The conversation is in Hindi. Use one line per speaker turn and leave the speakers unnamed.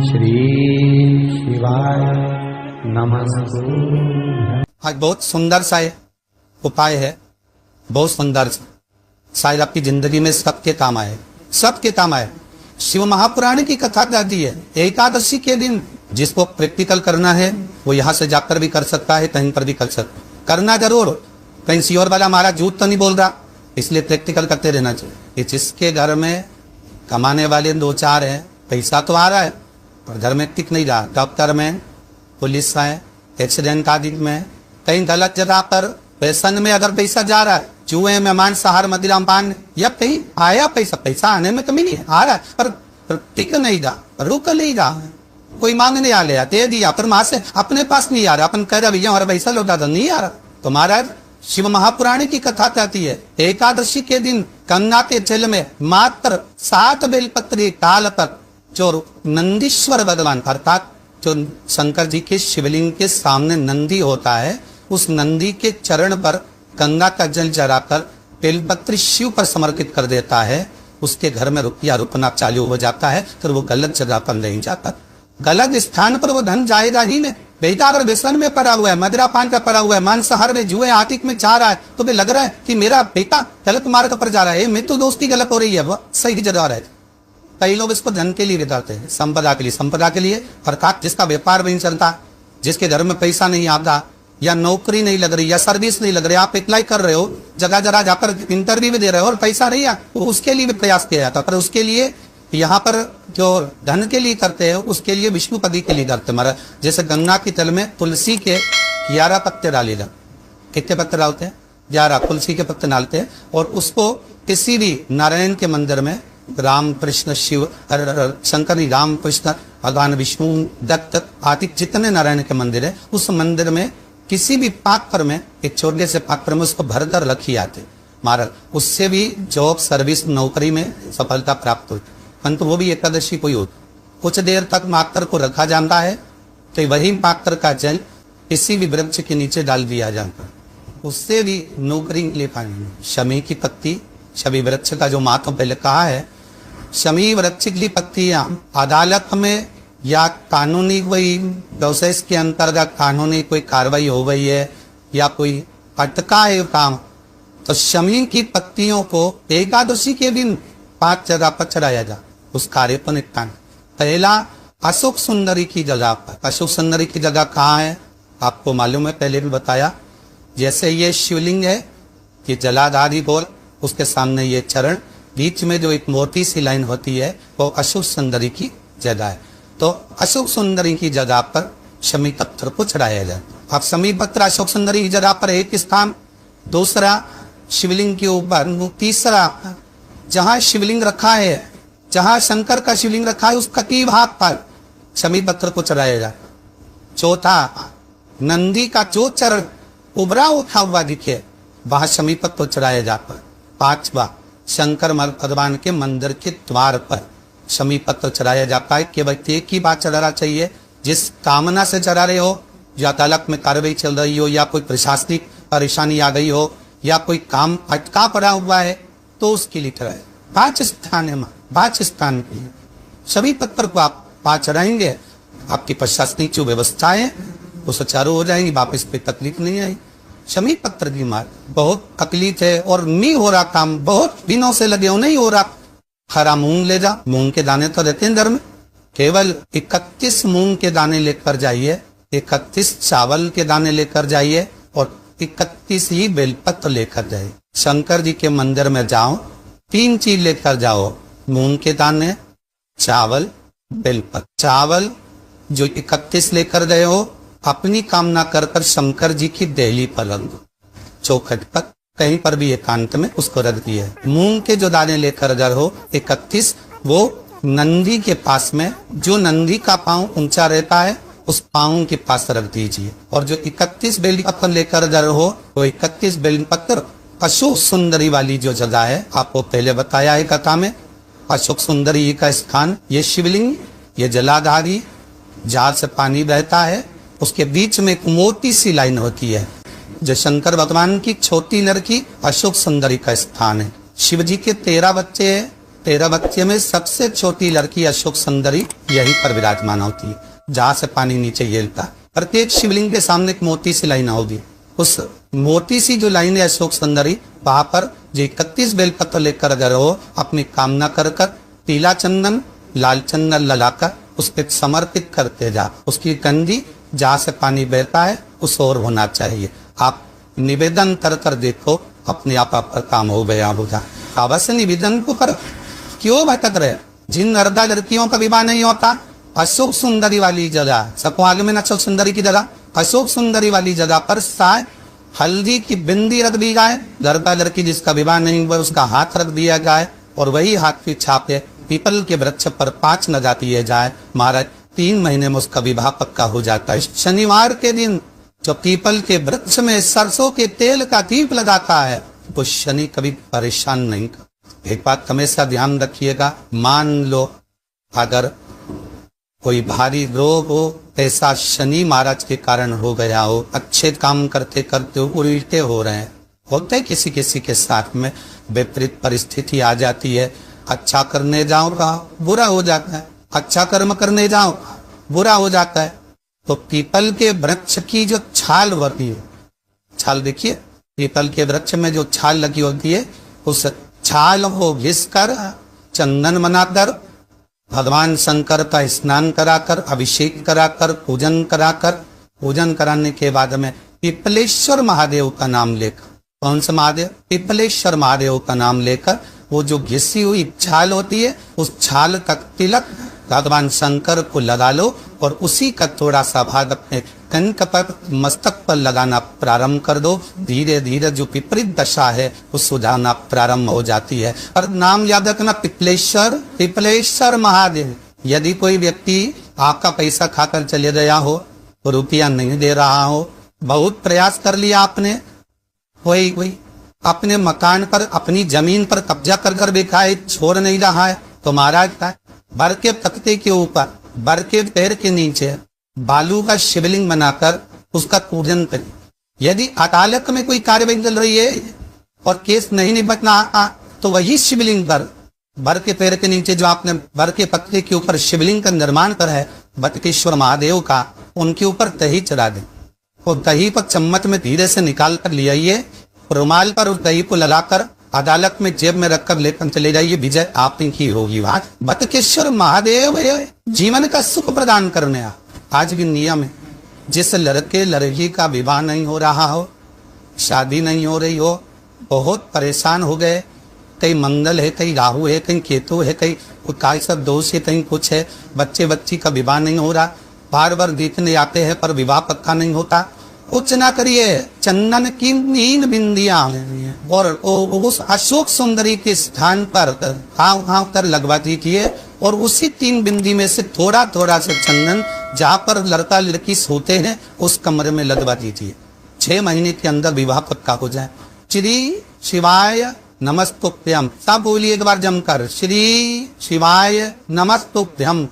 श्री शिवाय नमः।
आज बहुत सुंदर सा उपाय है, बहुत सुंदर सा, शायद आपकी जिंदगी में सबके काम आए, सबके काम आए। शिव महापुराण की कथा कहती है एकादशी के दिन जिसको प्रैक्टिकल करना है वो यहाँ से जाकर भी कर सकता है, कहीं पर भी कर सकता, करना जरूर। कहीं सियोर वाला हमारा झूठ तो नहीं बोल रहा, इसलिए प्रैक्टिकल करते रहना चाहिए। जिसके घर में कमाने वाले दो चार हैं, पैसा तो आ रहा है पर घर में टिक नहीं रहा, डॉक्टर में, पुलिस है, एक्सीडेंट आदि में, कहीं गलत जगह पर पैसन में अगर पैसा जा रहा है, जुए में, मांसाहार, मदिरा पान, या कहीं आया पैसा आने में कमी नहीं है, आ रहा है पर टिक नहीं रहा, रुक नहीं रहा। कोई मांगने आ लिया, दे दिया, पर वहां से अपने पास नहीं आ रहा, अपन कह रहे भैया हमारा पैसा लौटा दो, नहीं आ रहा। तो महाराज शिव महापुराण की कथा कहती है एकादशी के दिन गंगा के जल में मात्र 7 बेलपत्री डाल पर जो नंदीश्वर भगवान अर्थात जो शंकर जी के शिवलिंग के सामने नंदी होता है, उस नंदी के चरण पर गंगा का जल चढ़ाकर बेलपत्री शिव पर समर्पित कर देता है, उसके घर में रुपया रुकना चालू हो जाता है। फिर वो गलत जगह पर नहीं जाता, गलत स्थान पर वो धन जाएगा ही नहीं। बेटा अगर व्यसन में पड़ा हुआ है, मदिरा पान का पड़ा हुआ है, मांसाहार में, जुए आतिक में जा रहा है, तो भी लग रहा है कि मेरा बेटा गलत मार्ग पर जा रहा है, मैं तो दोस्ती गलत हो रही है, वो सही जगह रहे। कई लोग इसको धन के लिए बिताते हैं, संपदा के लिए, संपदा के लिए अर्थात जिसका व्यापार नहीं चलता, जिसके घर में पैसा नहीं आता, या नौकरी नहीं लग रही, या सर्विस नहीं लग रही, आप अप्लाई कर रहे हो, जगह जगह जाकर इंटरव्यू भी दे रहे हो और पैसा नहीं है, उसके लिए भी प्रयास किया जाता। पर उसके लिए यहाँ पर जो धन के लिए करते हैं उसके लिए विष्णुपदी के लिए करते महाराज। जैसे गंगा के जल में तुलसी के 11 पत्ते डाले जाते, कितने पत्ते डालते हैं? 11 तुलसी के पत्ते डालते हैं, और उसको किसी भी नारायण के मंदिर में, राम कृष्ण शिव शंकर, राम कृष्ण भगवान विष्णु दत्त आदि जितने नारायण के मंदिर है, उस मंदिर में किसी भी पात्र में, एक छोटे से पात्र में उसको भरकर रखी जाती महाराज। उससे भी जॉब, सर्विस, नौकरी में सफलता प्राप्त होती। परंतु वो भी एकादशी को ही होती, कुछ देर तक पात्र को रखा जाता है, तो वही पात्र का जल किसी भी वृक्ष के नीचे डाल दिया जाता है, उससे भी नौकरी ले पाएंगे। शमी की पत्ती, शमी वृक्ष का जो महत्व पहले कहा है, शमी वृक्ष की पत्तियां अदालत में या कानूनी कोई प्रोसेस के अंतर्गत कानूनी कोई कार्रवाई हो गई है या कोई अटका है काम, तो शमी की पत्तियों को एकादशी के दिन 5 जगह पर चढ़ाया जा, उस कार्य पर निपटान। पहला अशोक सुंदरी की जगह पर। अशोक सुंदरी की जगह कहाँ है आपको मालूम है, पहले भी बताया। जैसे ये शिवलिंग है, ये जलाधारी बोल, उसके सामने ये चरण, बीच में जो एक मोटी सी लाइन होती है वो अशोक सुंदरी की जगह है। तो अशोक सुंदरी की जगह पर शमी पत्थर को चढ़ाया जाए। अब शमी पत्थर अशोक सुंदरी की जगह पर एक स्थान, दूसरा शिवलिंग के ऊपर, तीसरा जहां शिवलिंग रखा है, जहां शंकर का शिवलिंग रखा है उसका की भाग पर शमी पत्थर को चढ़ाया जाए। चौथा नंदी का जो चरण उभरा उठा हुआ दिखे वहां शमी पत्थर चढ़ाया जाता है। पांचवा शंकर भगवान के मंदिर के द्वार पर शमी पत्थर चढ़ाया जाता है। केवल एक ही बात चढ़ाना चाहिए, जिस कामना से चढ़ा रहे हो, या अदालत में कार्रवाई चल रही हो, या कोई प्रशासनिक परेशानी आ गई हो, या कोई काम अटका पड़ा हुआ है, तो उसके लिए चढ़ाए। 5 स्थान है, 5 स्थान के लिए सभी पत्थर को आप 5 चढ़ाएंगे, आपकी प्रशासनिक जो व्यवस्था है वो सुचारू हो जाएंगी, वापस पे तकलीफ नहीं आई। शमी पत्थर की मार बहुत तकलीफ है और नहीं हो रहा काम, बहुत दिनों से लगे हो, नहीं हो रहा। हरा मूंग ले जा, मूंग के दाने तो रहते हैं घर में, केवल 31 मूंग के दाने लेकर जाइए, 31 चावल के दाने लेकर जाइए, और 31 ही बेलपत्र लेकर जाइए। शंकर जी के मंदिर में जाओ, 3 चीज लेकर जाओ, मूंग के दाने, चावल, बेलपत्र। चावल जो 31 लेकर गए हो, अपनी कामना कर कर शंकर जी की देहली पर रख दो, चौखट पर, कहीं पर भी एकांत में उसको रख दिया। मूंग के जो दाने लेकर गए हो 31, वो नंदी के पास में, जो नंदी का पांव ऊंचा रहता है उस पांव के पास रख दीजिए। और जो 31 बेलपत्र लेकर गए हो, वो 31 बेलपत्र अशोक सुंदरी वाली जो जगह है, आपको पहले बताया है कथा में, अशोक सुंदरी का स्थान, ये शिवलिंग, ये जलाधारी, जहां से पानी बहता है, उसके बीच में एक मोटी सी लाइन होती है, जो शंकर भगवान की छोटी लड़की अशोक सुंदरी का स्थान है। शिव जी के 13 बच्चे हैं, 13 बच्चे में सबसे छोटी लड़की अशोक सुंदरी यहीं पर विराजमान होती है, जहां से पानी नीचे गिरता। प्रत्येक शिवलिंग के सामने एक मोती सी लाइन होगी, उस मोती सी जो लाइन है अशोक सुंदरी, वहां पर जो 31 बेलपत्र लेकर अगर हो अपनी कामना कर कर पीला चंदन लाल चंदन लगाकर उस पर समर्पित करते जा। उसकी कंजी जहां से पानी बहता है उस ओर होना चाहिए। आप निवेदन कर कर देखो, अपने आप आपका काम हो गया होगा। अवश्य निवेदन को कर, क्यों भटक रहे? जिन नर्दा लड़कियों का विवाह नहीं होता, अशोक सुंदरी वाली जगह, सबको आगे में अशोक सुंदरी की जगह, अशोक सुंदरी वाली जगह पर शायद हल्दी की बिंदी रख दी जाए। लड़का लड़की जिसका विवाह नहीं हुआ उसका हाथ रख दिया जाए और वही हाथ की छापे पीपल के वृक्ष पर 5 नजा दिए जाए। महाराज 3 महीने में उसका विवाह पक्का हो जाता है। शनिवार के दिन जो पीपल के वृक्ष में सरसों के तेल का दीप लगाता है वो शनि कभी परेशान नहीं कर। एक बात हमेशा ध्यान रखिएगा, मान लो अगर कोई भारी रोग हो, ऐसा शनि महाराज के कारण हो गया हो, अच्छे काम करते करते उल्टे हो रहे हैं, होते किसी किसी के साथ में विपरीत परिस्थिति आ जाती है। अच्छा करने जाओ बुरा हो जाता है, अच्छा कर्म करने जाओ बुरा हो जाता है। तो पीपल के वृक्ष की जो छाल होती है, छाल देखिए पीपल के वृक्ष में जो छाल लगी होती है, उस छाल को घिसकर चंदन बनाकर भगवान शंकर का स्नान कराकर अभिषेक कराकर पूजन कराने के बाद में पिपलेश्वर महादेव का नाम लेकर, कौन सा महादेव? पिपलेश्वर महादेव का नाम लेकर वो जो घिसी हुई छाल होती है उस छाल तक तिलक भगवान शंकर को लगा लो और उसी का थोड़ा सा भाग अपने कंक पर मस्तक पर लगाना प्रारंभ कर दो। धीरे धीरे जो विपरीत दशा है वो सुझाना प्रारंभ हो जाती है। और नाम याद रखना, पिपलेश्वर महादेव। यदि कोई व्यक्ति आपका पैसा खाकर चले गया हो, रुपया नहीं दे रहा हो, बहुत प्रयास कर लिया आपने, कोई अपने मकान पर अपनी जमीन पर कब्जा कर कर बैठा है, छोड़ नहीं रहा है, तो महाराज का बर के तख्ते के ऊपर बर के पैर के नीचे बालू का शिवलिंग बनाकर उसका पूजन करें। यदि अदालत में कोई कार्यवाही चल रही है और केस नहीं निपटना तो वही शिवलिंग पर बर के पैर के नीचे जो आपने बर के पत्ते के ऊपर शिवलिंग का निर्माण करा है बटकेश्वर महादेव का, उनके ऊपर दही चढ़ा दें और दही पर चम्मच में धीरे से निकाल कर ले आइए, रुमाल पर उस दही को लगाकर अदालत में जेब में रखकर लेकर चले जाइए, विजय आप की होगी। वहां बटकेश्वर महादेव जीवन का सुख प्रदान करने आज भी नियम है। जिस लड़के लड़की का विवाह नहीं हो रहा हो, शादी नहीं हो रही हो, बहुत परेशान हो गए, कहीं मंगल है, कहीं राहु है, कहीं केतु है, कहीं काय सब दोष है, कहीं कुछ है, बच्चे बच्ची का विवाह नहीं हो रहा, बार बार देखने आते हैं पर विवाह पक्का नहीं होता, कुछ ना करिए, चंदन की 3 बिंदियां और उस अशोक सुंदरी के स्थान पर हाव कर लगवा दीजिए और उसी 3 बिंदी में से थोड़ा थोड़ा से चंदन जहां पर लड़का लड़की सोते हैं उस कमरे में लगवा दीजिए। 6 महीने के अंदर विवाह पक्का हो जाए। श्री शिवाय नमस्तुभ्यम, सब बोलिए एक बार जमकर, श्री शिवाय नमस्तुभ्यम।